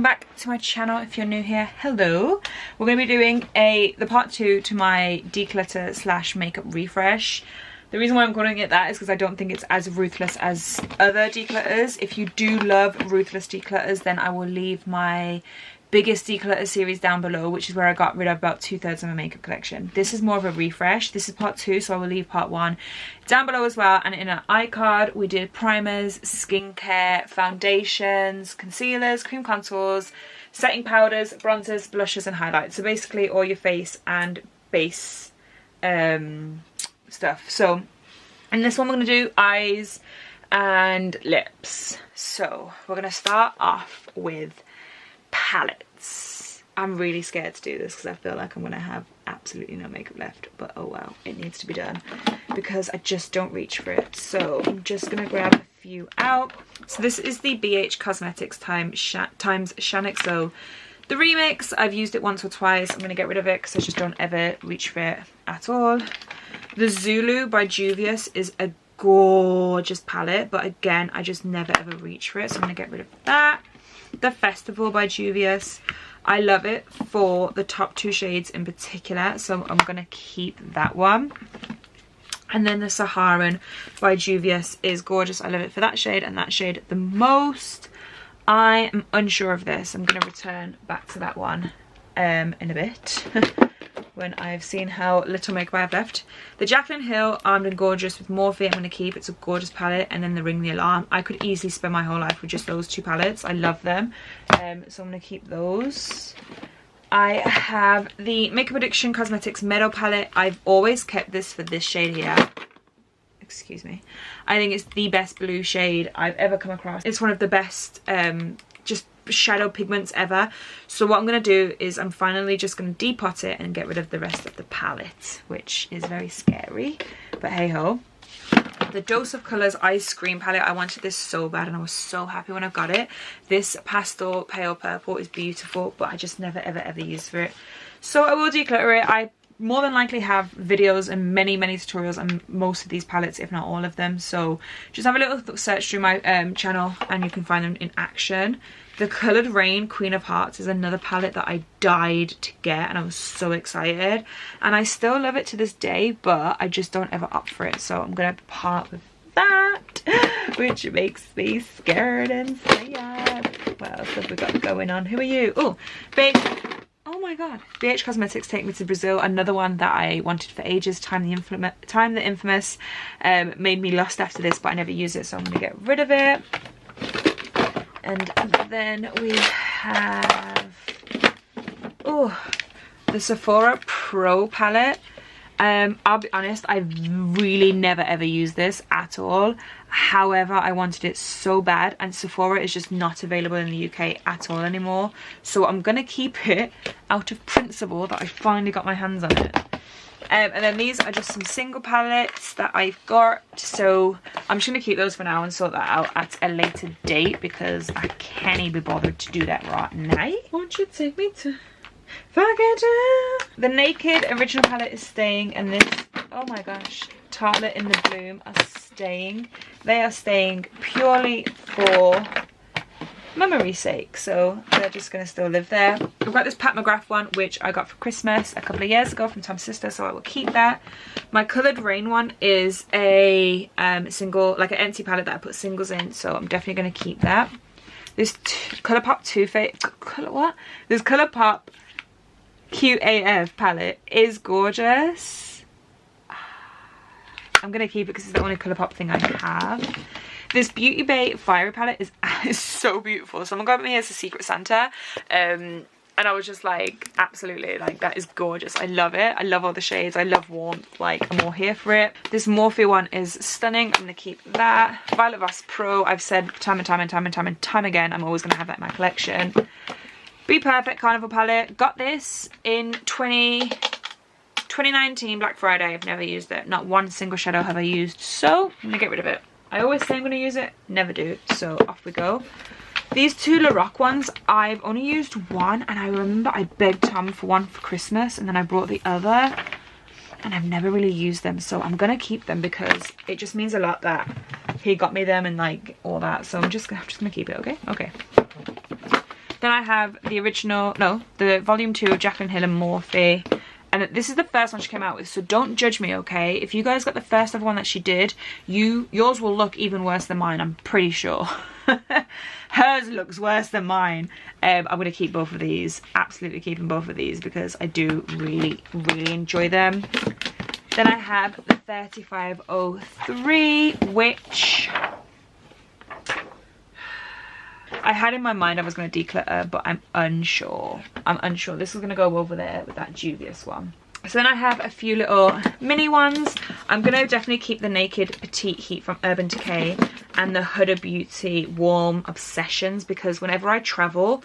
back to my channel. If you're new here, hello. We're going to be doing the part 2 to my declutter slash makeup refresh. The reason why I'm calling it that is because I don't think it's as ruthless as other declutters. If you do love ruthless declutters, then I will leave my biggest declutter series down below, which is where I got rid of about 2/3 of my makeup collection. This is more of a refresh. This is part 2, so I will leave part 1 down below as well. And in an iCard we did primers, skincare, foundations, concealers, cream contours, setting powders, bronzers, blushes and highlights. So basically all your face and base stuff. So in this one we're going to do eyes and lips. So we're going to start off with palettes. I'm really scared to do this because I feel like I'm going to have absolutely no makeup left, but oh well, it needs to be done because I just don't reach for it. So I'm just going to grab a few out. So this is the BH Cosmetics times Shaniqso the remix. I've used it once or twice. I'm going to get rid of it because I just don't ever reach for it at all. The Zulu by Juvia's is a gorgeous palette, but again I just never ever reach for it, so I'm going to get rid of that. The Festival by Juvia's, I love it for the top 2 shades in particular, so I'm going to keep that one. And then the Saharan by Juvia's is gorgeous. I love it for that shade and that shade the most. I am unsure of this. I'm going to return back to that one in a bit when I've seen how little makeup I have left. The Jaclyn Hill Armed and Gorgeous with Morphe I'm going to keep. It's a gorgeous palette. And then the Ring the Alarm. I could easily spend my whole life with just those 2 palettes. I love them. So I'm going to keep those. I have the Makeup Addiction Cosmetics Meadow palette. I've always kept this for this shade here. Excuse me. I think it's the best blue shade I've ever come across. It's one of the best just shadow pigments ever. So what I'm going to do is I'm finally just going to depot it and get rid of the rest of the palette, which is very scary, but hey ho. The Dose of Colours Ice Cream palette, I wanted this so bad and I was so happy when I got it. This pastel pale purple is beautiful, but I just never ever used for it. So I will declutter it. I more than likely have videos and many tutorials on most of these palettes, if not all of them, so just have a little search through my channel and you can find them in action. The Coloured Rain Queen of Hearts is another palette that I died to get and I was so excited, and I still love it to this day, but I just don't ever opt for it, so I'm gonna part with that, which makes me scared and sad. What else have we got going on? Who are you? Oh, babe. Oh my god, BH Cosmetics Take Me to Brazil, another one that I wanted for ages. Time the Infamous made me lust after this, but I never use it, so I'm going to get rid of it. And then we have the Sephora Pro palette. I'll be honest, I've really never ever used this at all. However, I wanted it so bad, and Sephora is just not available in the UK at all anymore, so I'm gonna keep it out of principle that I finally got my hands on it. And then these are just some single palettes that I've got, so I'm just gonna keep those for now and sort that out at a later date because I can't be bothered to do that right now. Won't you take me to forget it? The Naked original palette is staying, and this, oh my gosh, Tartlet in the Bloom are staying. They are staying purely for memory's sake, so they're just going to still live there. I've got this Pat McGrath one, which I got for Christmas a couple of years ago from Tom's sister, so I will keep that. My Coloured Rain one is a single, like an empty palette that I put singles in, so I'm definitely going to keep that. This Colourpop This Colourpop QAF palette is gorgeous. I'm going to keep it because it's the only Colourpop thing I have. This Beauty Bay Fiery palette is so beautiful. Someone got me as a Secret Santa, and I was just like, absolutely, like, that is gorgeous. I love it. I love all the shades. I love warmth. Like, I'm all here for it. This Morphe one is stunning. I'm going to keep that. Violet Voss Pro, I've said time and time again, I'm always going to have that in my collection. Be Perfect Carnival palette. Got this in 2019 Black Friday. I've never used it. Not one single shadow have I used, so I'm gonna get rid of it. I always say I'm gonna use it, never do, so off we go. These 2 Lorac ones, I've only used one, and I remember I begged Tom for one for Christmas, and then I brought the other, and I've never really used them, so I'm gonna keep them because it just means a lot that he got me them and like all that, so I'm just gonna keep it. Okay. Then I have the original, no, the volume 2 of Jaclyn Hill and Morphe. And this is the first one she came out with, so don't judge me, okay? If you guys got the first ever one that she did, yours will look even worse than mine, I'm pretty sure. Hers looks worse than mine. I'm going to keep both of these. Absolutely keeping both of these because I do really, really enjoy them. Then I have the 3503, which I had in my mind I was going to declutter, but I'm unsure. This is going to go over there with that dubious one. So then I have a few little mini ones. I'm going to definitely keep the Naked Petite Heat from Urban Decay and the Huda Beauty Warm Obsessions, because whenever I travel,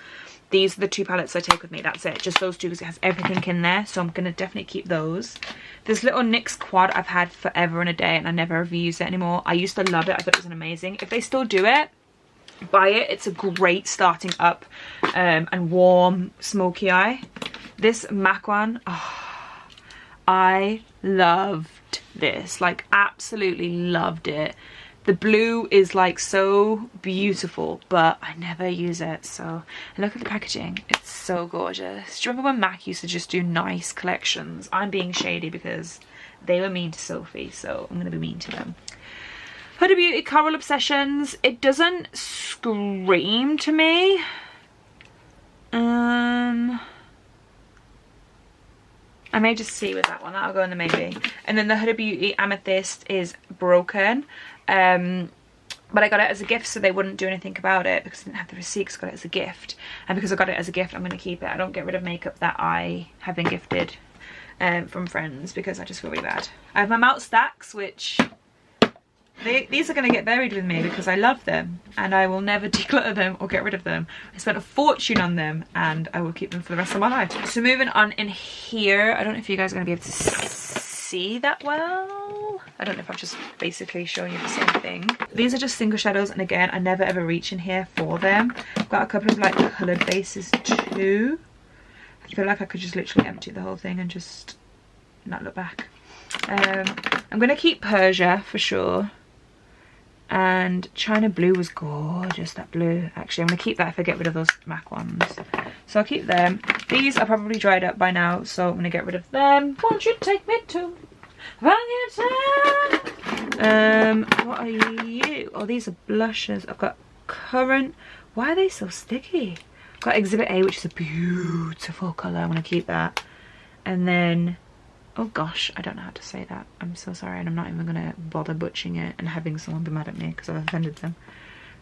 these are the 2 palettes I take with me. That's it, just those 2, because it has everything in there. So I'm going to definitely keep those. This little NYX quad I've had forever and a day, and I never ever use it anymore. I used to love it. I thought it was amazing. If they still do it, buy it. It's a great starting up and warm smoky eye. This MAC one, oh, I loved this, like absolutely loved it. The blue is like so beautiful, but I never use it. So, and look at the packaging, it's so gorgeous. Do you remember when MAC used to just do nice collections? I'm being shady because they were mean to Sophie, so I'm gonna be mean to them. Huda Beauty Coral Obsessions. It doesn't scream to me. I may just see with that one. That'll go in the maybe. And then the Huda Beauty Amethyst is broken. But I got it as a gift, so they wouldn't do anything about it because I didn't have the receipt, because I got it as a gift. And because I got it as a gift, I'm going to keep it. I don't get rid of makeup that I have been gifted from friends because I just feel really bad. I have my Melt Stacks, which these are going to get buried with me because I love them and I will never declutter them or get rid of them. I spent a fortune on them and I will keep them for the rest of my life. So moving on in here, I don't know if you guys are going to be able to see that well. I don't know if I'm just basically showing you the same thing. These are just single shadows, and again, I never ever reach in here for them. I've got a couple of like coloured bases too. I feel like I could just literally empty the whole thing and just not look back. I'm going to keep Persia for sure. And China Blue was gorgeous, that blue. Actually, I'm going to keep that if I get rid of those MAC ones. So I'll keep them. These are probably dried up by now, so I'm going to get rid of them. Won't you take me to Valentine? What are you? Oh, these are blushes. I've got Currant. Why are they so sticky? I've got Exhibit A, which is a beautiful colour. I'm going to keep that. And then, oh gosh, I don't know how to say that. I'm so sorry, and I'm not even going to bother butchering it and having someone be mad at me because I've offended them.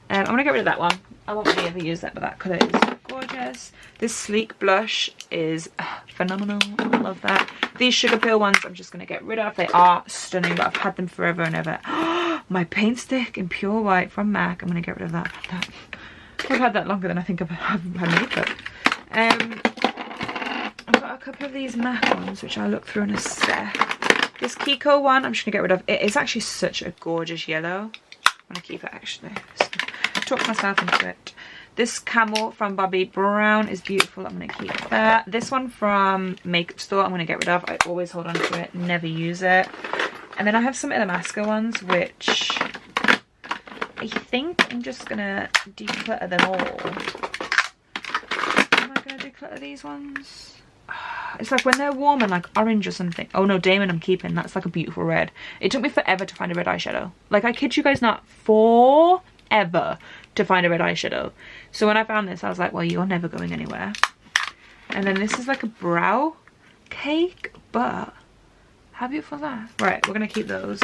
I'm going to get rid of that one. I won't really ever use that, but that colour is gorgeous. This Sleek blush is phenomenal. I love that. These Sugar Pill ones I'm just going to get rid of. They are stunning, but I've had them forever and ever. My paint stick in Pure White from MAC. I'm going to get rid of that. I've had that longer than I think I've had makeup. I've got a couple of these MAC ones, which I'll look through in a sec. This Kiko one, I'm just going to get rid of. It is actually such a gorgeous yellow. I'm going to keep it actually. Talk myself into it. This Camel from Bobbi Brown is beautiful. I'm going to keep that. This one from Makeup Store I'm going to get rid of. I always hold on to it, never use it. And then I have some Illamasqua ones, which I think I'm just going to declutter them all. Am I going to declutter these ones? It's like when they're warm and like orange or something. Oh no, Damon I'm keeping. That's like a beautiful red. It took me forever to find a red eyeshadow. Like, I kid you guys not, forever to find a red eyeshadow. So when I found this, I was like, well, you're never going anywhere. And then this is like a brow cake, but how beautiful is that? Right, we're gonna keep those.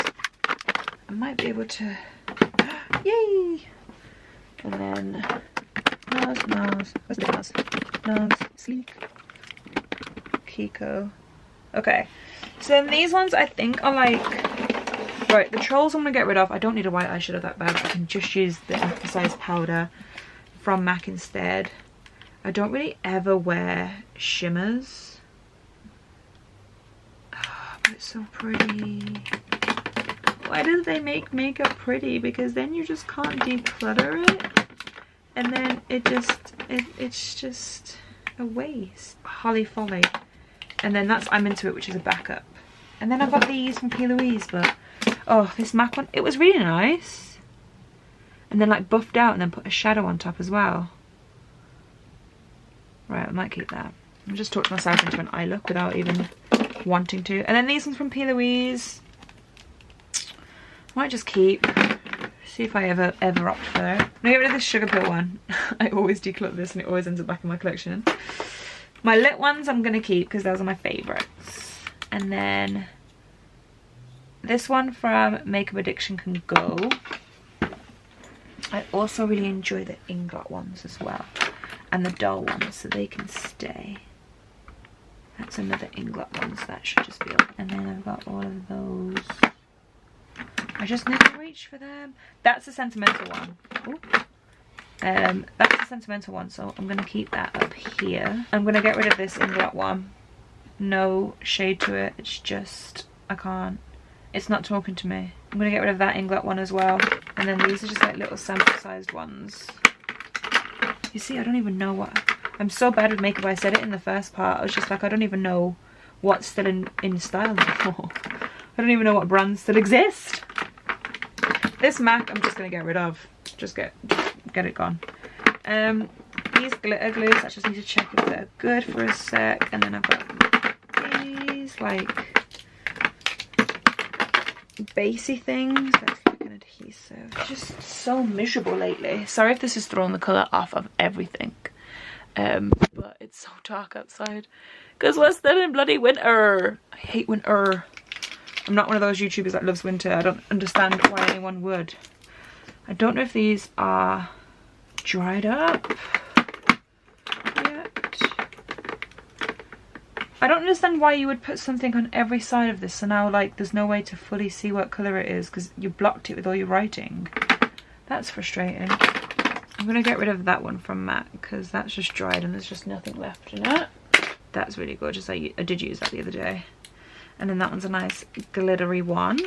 I might be able to, yay! And then nose, where's the nose? Nose, Sleek, Kiko. Okay, so then these ones I think are like, right, the Trolls I'm gonna get rid of. I don't need a white eyeshadow that bad. I can just use the emphasized powder from MAC instead. I don't really ever wear shimmers. Oh, but it's so pretty. Why do they make makeup pretty? Because then you just can't declutter it, and then it's just a waste. Holly Folly. And then that's I'm Into It, which is a backup. And then I've got these from P. Louise, but oh, this MAC one, it was really nice. And then like buffed out and then put a shadow on top as well. Right, I might keep that. I just talked myself into an eye look without even wanting to. And then these ones from P. Louise. Might just keep. See if I ever opt for it. I'm gonna get rid of this sugar pill one. I always declutter this and it always ends up back in my collection. My lit ones I'm gonna keep because those are my favourites. And then this one from Makeup Addiction can go. I also really enjoy the ingot ones as well. And the doll ones, so they can stay. That's another ingot one, so that should just be up. And then I've got all of those. I just never reach for them. That's a sentimental one. Ooh. That's a sentimental one, so I'm going to keep that up here. I'm going to get rid of this ingot one. No shade to it, it's just, I can't. It's not talking to me. I'm going to get rid of that ingot one as well. And then these are just like little sample sized ones. You see, I don't even know what... I'm so bad with makeup. I said it in the first part. I was just like, I don't even know what's still in style anymore. I don't even know what brands still exist. This MAC I'm just going to get rid of. Just get it gone. These glitter glues, I just need to check if they're good for a sec. And then I've got these like basey things. That's like an adhesive. It's just so miserable lately. Sorry if this is throwing the colour off of everything. But it's so dark outside. Because we're still in bloody winter. I hate winter. I'm not one of those YouTubers that loves winter. I don't understand why anyone would. I don't know if these are dried up yet. I don't understand why you would put something on every side of this, so now like there's no way to fully see what colour it is because you blocked it with all your writing. That's frustrating. I'm going to get rid of that one from MAC because that's just dried and there's just nothing left in it. That's really gorgeous. I did use that the other day. And then that one's a nice glittery one.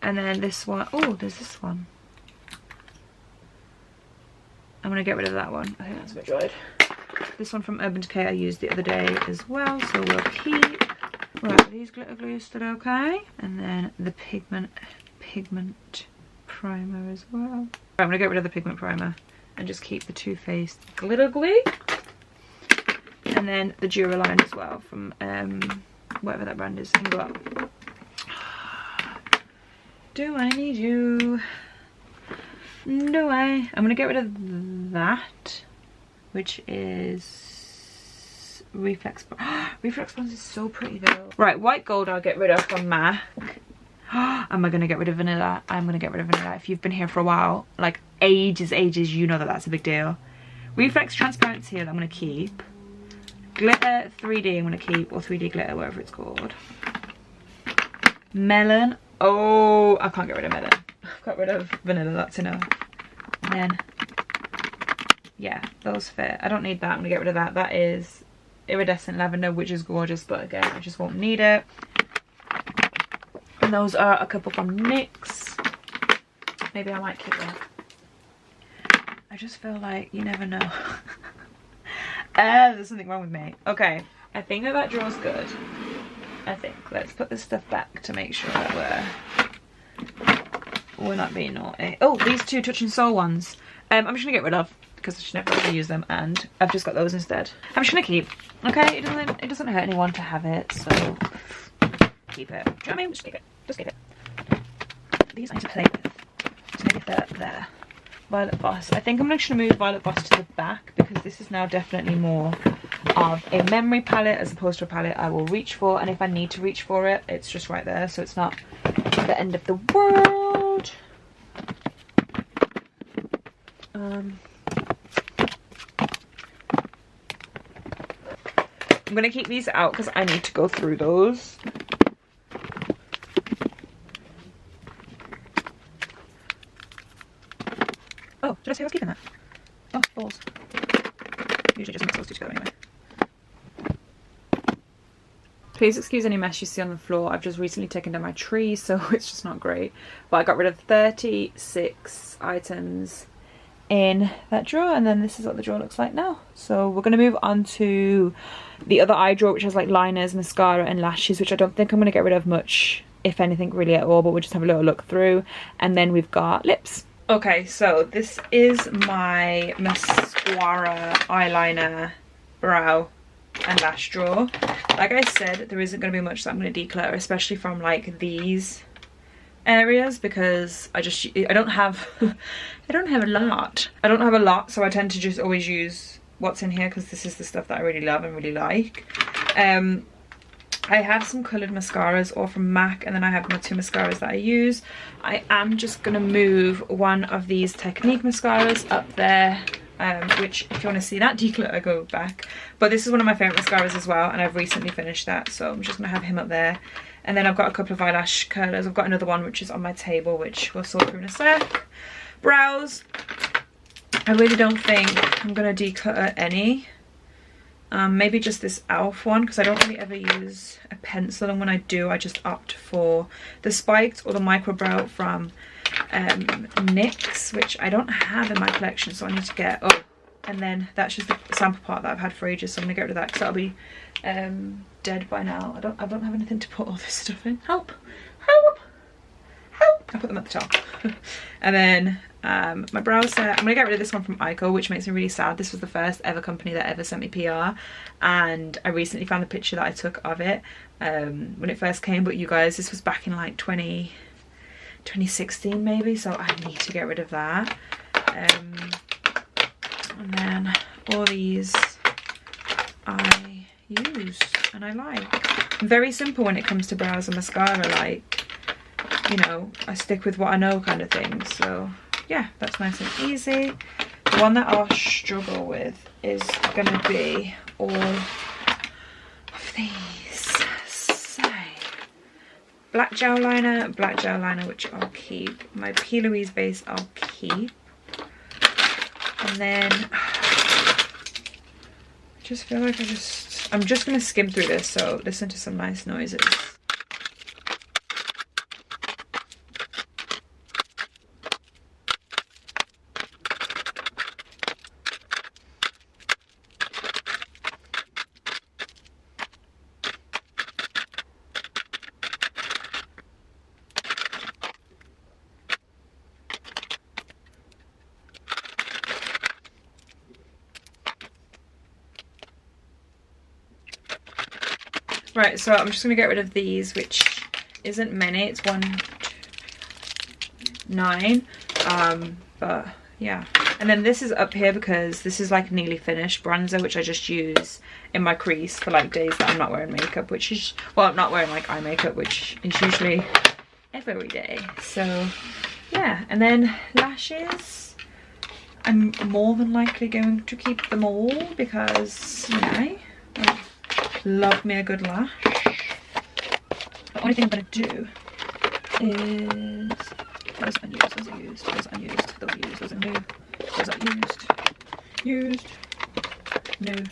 And then this one, oh, there's this one. I'm going to get rid of that one. I think that's a bit dried. This one from Urban Decay I used the other day as well, so we'll keep. Right, these glitter glues still okay. And then the pigment primer as well. Right, I'm going to get rid of the pigment primer and just keep the Too Faced glitter glue. And then the Duraline as well from whatever that brand is. And go up. Do I need you? Do I? I'm going to get rid of that, which is Reflex. Reflex Bronze is so pretty though. Right, white gold I'll get rid of from MAC. Am I going to get rid of vanilla? I'm going to get rid of vanilla. If you've been here for a while, like ages, you know that that's a big deal. Reflex Transparency I'm going to keep. Glitter 3D I'm going to keep, or 3D glitter, whatever it's called. Melon. Oh, I can't get rid of melon. I've got rid of vanilla, that's enough. And then, yeah, those fit. I don't need that, I'm going to get rid of that. That is Iridescent Lavender, which is gorgeous, but again, I just won't need it. And those are a couple from NYX. Maybe I might keep that. I just feel like you never know. There's something wrong with me. Okay, I think that draw's good. I think. Let's put this stuff back to make sure that we're not being naughty. Oh, these two Touch and Soul ones. I'm just gonna get rid of because I should never really use them, and I've just got those instead. I'm just gonna keep. Okay, it doesn't hurt anyone to have it, so keep it. Do you know what I mean? Just keep it. Just keep it. These I need to play with. So maybe if they're there. Violet Voss. I think I'm just going to move Violet Voss to the back because this is now definitely more of a memory palette as opposed to a palette I will reach for, and if I need to reach for it, it's just right there, so it's not the end of the world. I'm going to keep these out because I need to go through those. Oh, did I say I was keeping that? Oh, balls. Usually just mix those two together anyway. Please excuse any mess you see on the floor. I've just recently taken down my tree, so it's just not great. But I got rid of 36 items in that drawer, and then this is what the drawer looks like now. So we're going to move on to the other eye drawer, which has like liners, mascara and lashes, which I don't think I'm going to get rid of much, if anything really at all, but we'll just have a little look through. And then we've got lips. Okay, so this is my mascara, eyeliner, brow and lash drawer. Like I said, there isn't going to be much that I'm going to declutter, especially from like these areas, because I don't have I don't have a lot, so I tend to just always use what's in here because this is the stuff that I really love and really like. I have some coloured mascaras, all from MAC, and then I have my 2 mascaras that I use. I am just going to move one of these Technique mascaras up there, which if you want to see that declutter, go back. But this is one of my favourite mascaras as well, and I've recently finished that, so I'm just going to have him up there. And then I've got a couple of eyelash curlers. I've got another one which is on my table, which we'll sort through in a sec. Brows. I really don't think I'm going to declutter any. Maybe just this e.l.f. one, because I don't really ever use a pencil, and when I do I just opt for the spiked or the micro brow from NYX, which I don't have in my collection, so I need to get. Oh, and then that's just the sample part that I've had for ages, so I'm gonna get rid of that because that'll be dead by now. I don't have anything to put all this stuff in. Help, help, help. I put them at the top. And then my brow set, I'm gonna get rid of this one from Eyeshadow, which makes me really sad. This was the first ever company that ever sent me PR, and I recently found the picture that I took of it when it first came. But you guys, this was back in like 2016 maybe, so I need to get rid of that. And then all these I use and I like. I'm very simple when it comes to brows and mascara, like, you know, I stick with what I know kind of thing. So yeah, that's nice and easy. The one that I'll struggle with is gonna be all of these. So black gel liner, which I'll keep. My P. Louise base I'll keep. And then I just feel like I'm just gonna skim through this, so listen to some nice noises. Right, so I'm just going to get rid of these, which isn't many. It's 1, 2, 9. But yeah. And then this is up here because this is like nearly finished bronzer, which I just use in my crease for like days that I'm not wearing makeup, which is, well, I'm not wearing like eye makeup, which is usually every day. So yeah, and then lashes. I'm more than likely going to keep them all because, you know, I love me a good lash. The only thing I'm going to do is those unused, those are used, those are used, those are used, those are new, those are used, new,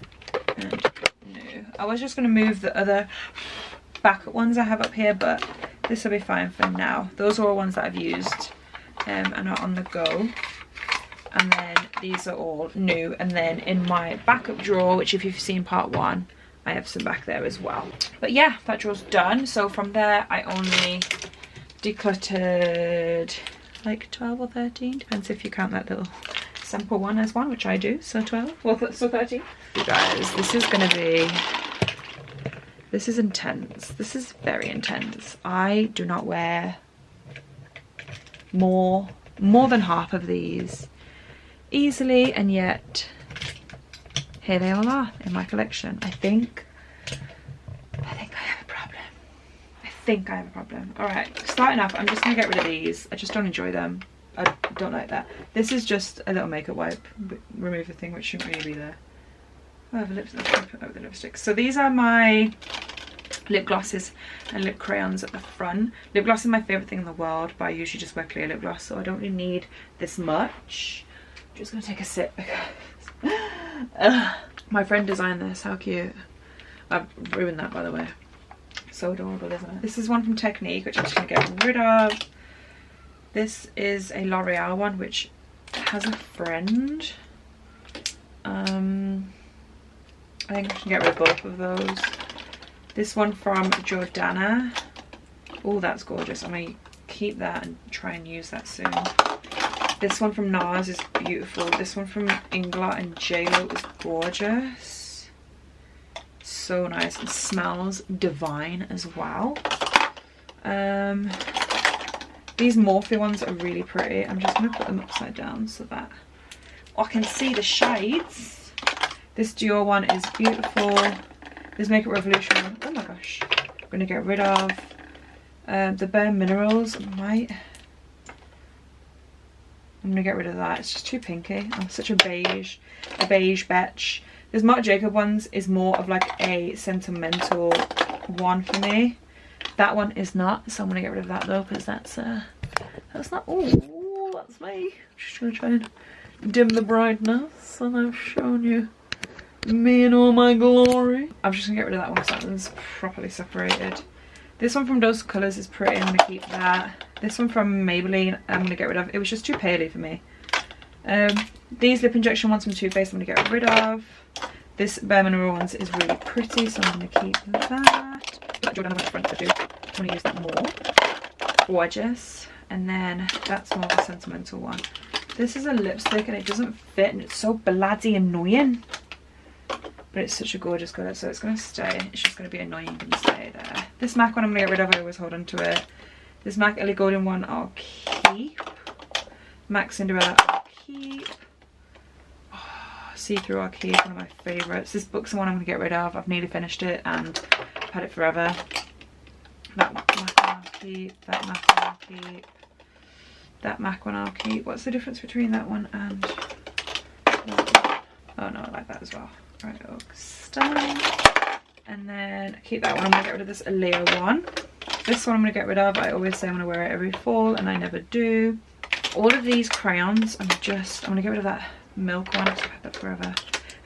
and new. I was just going to move the other backup ones I have up here, but this will be fine for now. Those are all ones that I've used and are on the go. And then these are all new. And then in my backup drawer, which if you've seen part 1, I have some back there as well. But yeah, that drawer's done. So from there, I only decluttered like 12 or 13. Depends if you count that little sample one as one, which I do. So 12, well, so 13. You guys, this is gonna be, this is intense. This is very intense. I do not wear more than half of these easily, and yet here they all are in my collection. I think I have a problem. I think I have a problem. All right, starting off, I'm just gonna get rid of these. I just don't enjoy them. I don't like that. This is just a little makeup wipe. Remove the thing which shouldn't really be there. I have a lipstick. Put over the lipstick. So these are my lip glosses and lip crayons at the front. Lip gloss is my favorite thing in the world, but I usually just wear clear lip gloss, so I don't really need this much. I'm just gonna take a sip because my friend designed this. How cute. I've ruined that, by the way. So adorable, isn't it? This is one from Technique, which I'm just gonna get rid of. This is a L'Oreal one, which has a friend. I think I can get rid of both of those. This one from Jordana. Oh, that's gorgeous. I may keep that and try and use that soon. This one from NARS is beautiful. This one from Ingla and JLo is gorgeous. So nice. It smells divine as well. These Morphe ones are really pretty. I'm just going to put them upside down so that I can see the shades. This Dior one is beautiful. This Makeup Revolution one, oh my gosh. I'm going to get rid of the Bare Minerals. I'm going to get rid of that. It's just too pinky. I'm such a beige bitch. This Marc Jacob ones is more of like a sentimental one for me. That one is not, so I'm gonna get rid of that though, because that's not. Oh, that's me. I'm just gonna try and dim the brightness, and I've shown you me in all my glory. I'm just gonna get rid of that one so that one's properly separated. This one from Dose Colours is pretty. I'm gonna keep that. This one from Maybelline, I'm gonna get rid of. It was just too paley for me. These lip injection ones from Too Faced, I'm gonna get rid of. This Bare Mineral ones is really pretty, so I'm gonna keep that. Jordan on the front, I do want to use that more. Gorgeous. And then that's more of a sentimental one. This is a lipstick and it doesn't fit and it's so bloody annoying. But it's such a gorgeous colour, so it's going to stay. It's just going to be annoying and stay there. This MAC one I'm going to get rid of. I always hold on to it. This MAC Ellie Goulding one I'll keep. MAC Cinderella I'll keep. Oh, See-Through I'll keep. One of my favourites. This Books one I'm going to get rid of. I've nearly finished it and had it forever. That MAC one I'll keep. That MAC one I'll keep. That MAC one I'll keep. What's the difference between that one and that one? Oh no, I like that as well. Right, stunning. And then keep that one. I'm gonna get rid of this Alea one. This one I'm gonna get rid of. I always say I'm gonna wear it every fall and I never do. All of these crayons, I'm gonna get rid of that Milk one. I've had that forever.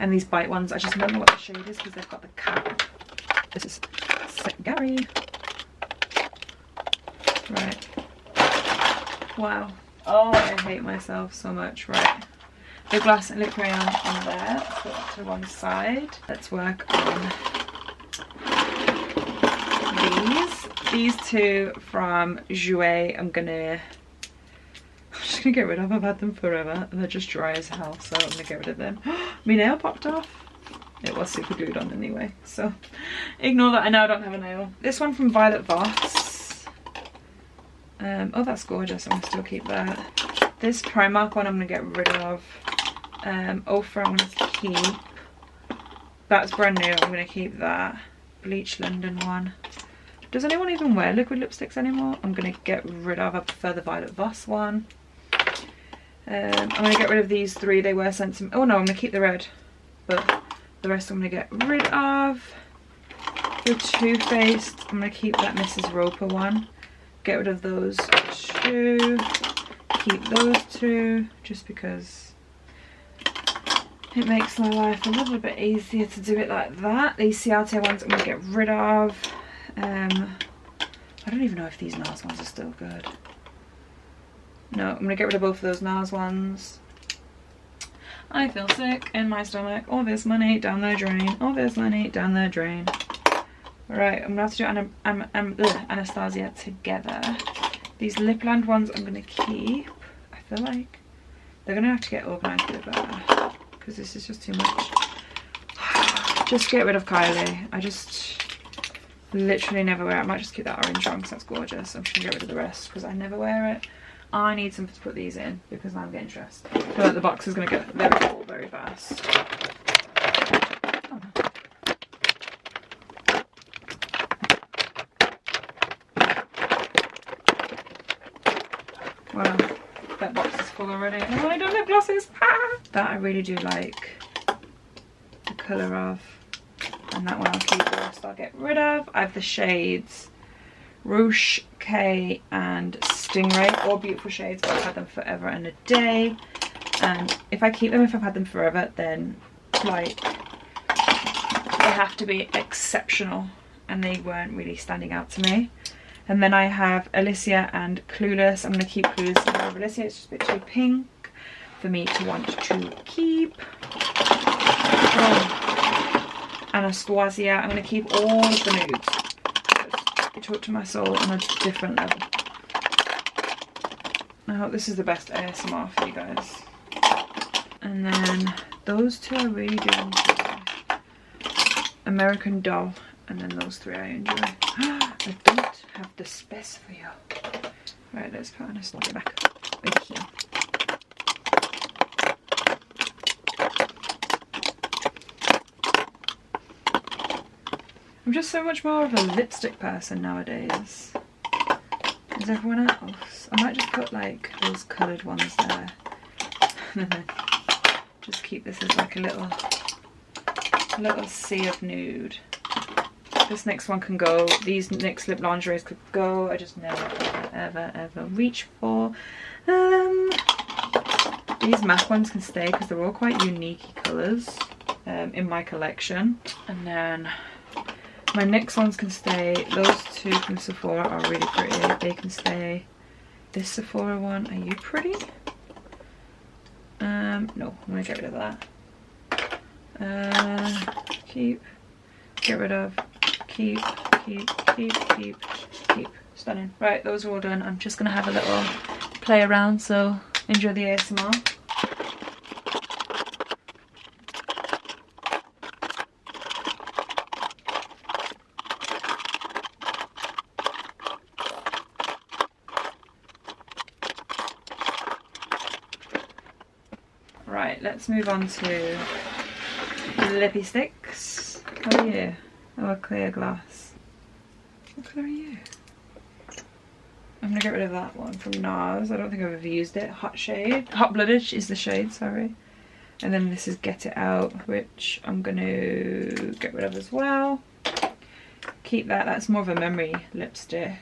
And these Bite ones, I just don't know what the shade is because they've got the cap. This is Gary. Right. Wow. Oh, I hate myself so much. Right. The glass and lip crayon on there. Let's put that to one side. Let's work on these two from Jouer. I'm just gonna get rid of. I've had them forever and they're just dry as hell, so I'm gonna get rid of them. My nail popped off. It was super glued on anyway, so ignore that. I know I don't have a nail. This one from Violet Voss. Oh, that's gorgeous. I'm gonna still keep that. This Primark one I'm gonna get rid of. Ofra I'm gonna keep. That's brand new. I'm gonna keep that. Bleach London one. Does anyone even wear liquid lipsticks anymore? I'm gonna get rid of. I prefer the Violet Voss one. I'm gonna get rid of these three. They were sent to me. Oh no, I'm gonna keep the red, but the rest I'm gonna get rid of. The Too Faced, I'm gonna keep that Mrs. Roper one. Get rid of those two. Keep those two, just because it makes my life a little bit easier to do it like that. These Ciate ones I'm gonna get rid of. I don't even know if these NARS ones are still good. No, I'm gonna get rid of both of those NARS ones. I feel sick in my stomach. All this money down the drain. All this money down the drain. Right, I'm gonna have to do Anastasia together. These Lipland ones I'm gonna keep. I feel like they're gonna have to get organised a bit better because this is just too much. Just get rid of Kylie. I just literally never wear it. I might just keep that orange one because that's gorgeous. I'm just gonna get rid of the rest because I never wear it. I need something to put these in because I'm getting stressed. I feel like the box is going to get very full very fast. Oh. Wow, that box is full already. Oh, I don't have glasses. Ah! That I really do like the colour of. And that one I'll keep, the rest I'll get rid of. I have the shades Rouge K and Stingray, all beautiful shades, but I've had them forever and a day. And if I keep them, if I've had them forever, then like they have to be exceptional, and they weren't really standing out to me. And then I have Alicia and Clueless. I'm going to keep Clueless over Alicia. It's just a bit too pink for me to want to keep. Anastasia, I'm going to keep all of the nudes. They talk to my soul on a different level. I hope this is the best ASMR for you guys. And then those two I really do enjoy. American Doll, and then those three I enjoy. I don't have the space for you. Right, let's put on a slide back over here. I'm just so much more of a lipstick person nowadays. Is everyone else? I might just put like those coloured ones there. And then just keep this as like a little sea of nude. This next one can go. These NYX lip lingeries could go. I just never ever reach for them. These MAC ones can stay because they're all quite unique colours in my collection. And then my NYX ones can stay. Those two from Sephora are really pretty. They can stay. This Sephora one, are you pretty? No, I'm gonna get rid of that. Keep. Get rid of. Keep. Stunning. Right, those are all done. I'm just gonna have a little play around, so enjoy the ASMR. Right, let's move on to lippy sticks. How are you? Oh, a clear glass. What colour are you? I'm gonna get rid of that one from NARS. I don't think I've ever used it. Hot shade. Hot Blooded is the shade, sorry. And then this is Get It Out, which I'm gonna get rid of as well. Keep that. That's more of a memory lipstick,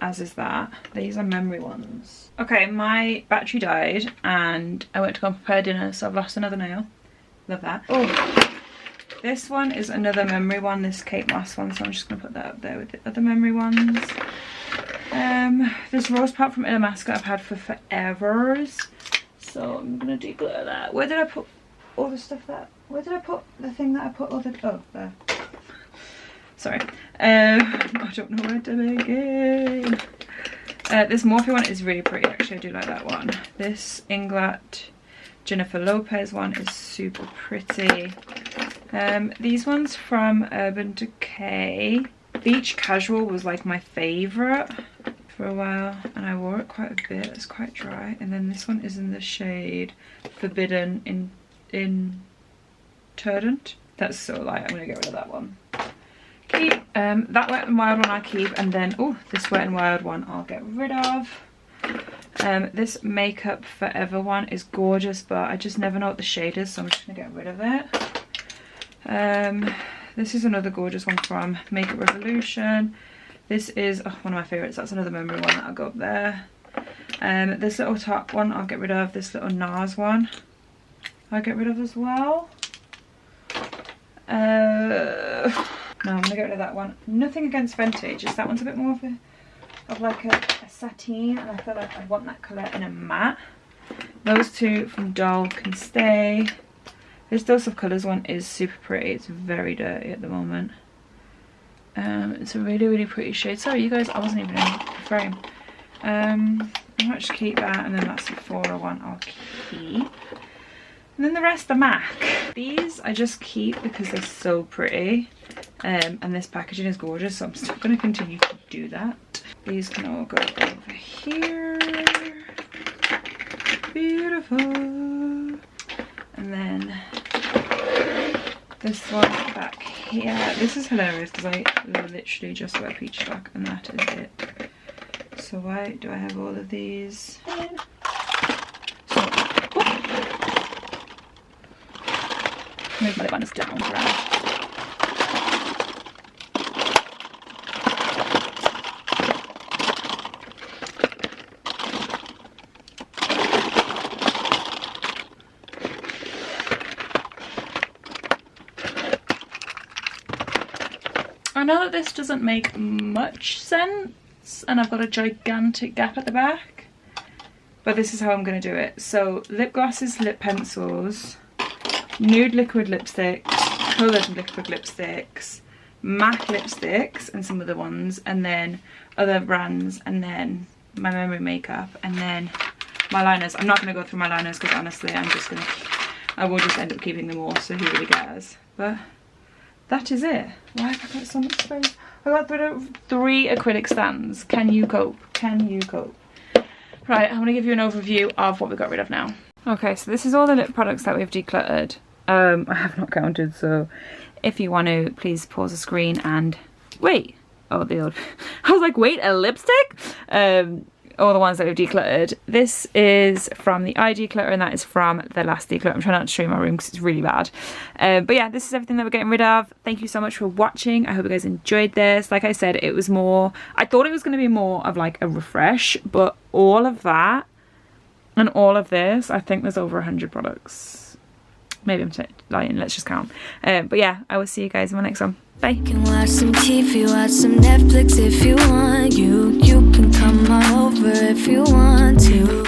as is that. These are memory ones. Okay, my battery died and I went to go and prepare dinner, so I've lost another nail. Love that. Oh, this one is another memory one, this Kate Moss one, so I'm just going to put that up there with the other memory ones. This Rose Pop from Illamasqua I've had for forever, so I'm going to declutter that. Where did I put all the stuff that... Where did I put the thing that I put all the... Oh, there. Sorry. I don't know where to begin. This Morphe one is really pretty, actually. I do like that one. This Inglat Jennifer Lopez one is super pretty. These ones from Urban Decay. Beach Casual was like my favourite for a while, and I wore it quite a bit. It's quite dry. And then this one is in the shade Forbidden Interdent. That's so light. I'm gonna get rid of that one. Keep that Wet n Wild one I keep, and then oh, this Wet n Wild one I'll get rid of. This Makeup Forever one is gorgeous, but I just never know what the shade is, so I'm just gonna get rid of it. This is another gorgeous one from Makeup Revolution. This is one of my favourites. That's another memory one that'll go up there. This little top one I'll get rid of. This little NARS one I'll get rid of as well. No, I'm gonna get rid of that one. Nothing against vintage, just that one's a bit more of like a sateen, and I feel like I want that colour in a matte. Those two from Duvolle can stay. This Dose of Colours one is super pretty. It's very dirty at the moment. It's a really pretty shade. Sorry you guys, I wasn't even in the frame. I might just keep that, and then that Sephora one I'll keep. And then the rest are MAC. These I just keep because they're so pretty. And this packaging is gorgeous, so I'm still going to continue to do that. These can all go over here. Beautiful. And then this one back here. This is hilarious because I literally just wear Peach Black and that is it. So why do I have all of these? Move my lip banners down around. I know that this doesn't make much sense and I've got a gigantic gap at the back, but this is how I'm going to do it. So lip glosses, lip pencils, nude liquid lipsticks, coloured liquid lipsticks, MAC lipsticks and some other ones, and then other brands, and then my memory makeup, and then my liners. I'm not going to go through my liners because honestly I will just end up keeping them all, so who really cares. But that is it. Why have I got so much space? I got 3 acrylic stands. Can you cope? Can you cope? Right, I'm going to give you an overview of what we got rid of now. Okay, so this is all the lip products that we've decluttered. I have not counted, so if you want to, please pause the screen and wait. Oh, the old. I was like, wait, a lipstick? All the ones that we've decluttered. This is from the eye declutter, and that is from the last declutter. I'm trying not to show you my room because it's really bad. But yeah, this is everything that we're getting rid of. Thank you so much for watching. I hope you guys enjoyed this. Like I said, it was more, I thought it was going to be more of like a refresh, but all of that and all of this, I think there's over 100 products. Maybe I'm lying, let's just count. But yeah, I will see you guys in my next one. Bye. You can watch some TV, watch some Netflix if you want. You can come on over if you want to.